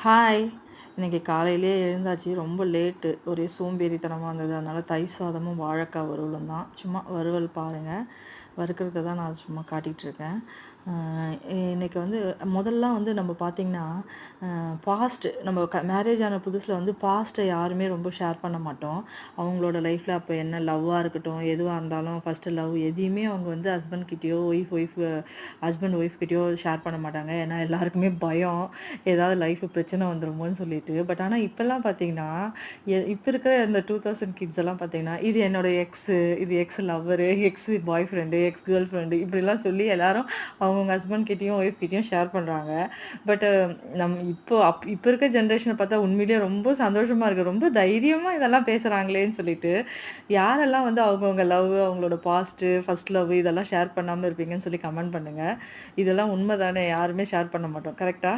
Hi! இன்னைக்கு காலையிலேயே எழுந்தாச்சு. ரொம்ப லேட்டு. ஒரே சோம்பேறித்தனமா இருந்தது. அதனால தயிர் சாதமும், வாழைக்காய் வறுவலும் தான். சும்மா வறுவல் பாருங்க. வறுக்கிறத தான் நான் சும்மா காட்டிகிட்டு இருக்கேன். இன்னைக்கு வந்து முதல்லாம் வந்து நம்ம பார்த்தீங்கன்னா, பாஸ்ட் நம்ம மேரேஜ் ஆன புதுசுல வந்து பாஸ்ட்ட யாருமே ரொம்ப ஷேர் பண்ண மாட்டோம். அவங்களோட லைஃப்ல அப்போ என்ன லவ்வா இருக்கட்டும், எதுவா இருந்தாலும் ஃபர்ஸ்ட்டு லவ் எதையுமே அவங்க வந்து ஹஸ்பண்ட் கிட்டயோ, ஹஸ்பண்ட் ஒய்ஃப் கிட்டயோ ஷேர் பண்ண மாட்டாங்க. ஏன்னா எல்லாருக்குமே பயம். ஏதாவது லைஃப் பிரச்சனை வந்துருமோன்னு சொல்லிட்டு. பட் ஆனா இப்பலாம் பார்த்தீங்கன்னா, இப்ப இருக்கிற இந்த 2000 கிட்ஸ் எல்லாம் பார்த்தீங்கன்னா, இது என்னோட எக்ஸு, இது X lover, X boy friend, X girl friend இப்படிலாம் சொல்லி எல்லாரும் அவங்கவங்க ஹஸ்பண்ட் கிட்டயும், ஒய்ஃப் கிட்டயும் ஷேர் பண்றாங்க. பட் இப்ப இருக்க ஜெனரேஷன பார்த்தா உண்மையிலேயே ரொம்ப சந்தோஷமா இருக்கு. ரொம்ப தைரியமா இதெல்லாம் பேசுறாங்களேன்னு சொல்லிட்டு. யாரெல்லாம் வந்து அவங்கவங்க லவ், அவங்களோட பாஸ்ட்டு, ஃபர்ஸ்ட் லவ் இதெல்லாம் ஷேர் பண்ணாம இருப்பீங்கன்னு சொல்லி கமெண்ட் பண்ணுங்க. இதெல்லாம் உண்ம தானே! யாருமே ஷேர் பண்ண மாட்டோம். கரெக்ட்டா?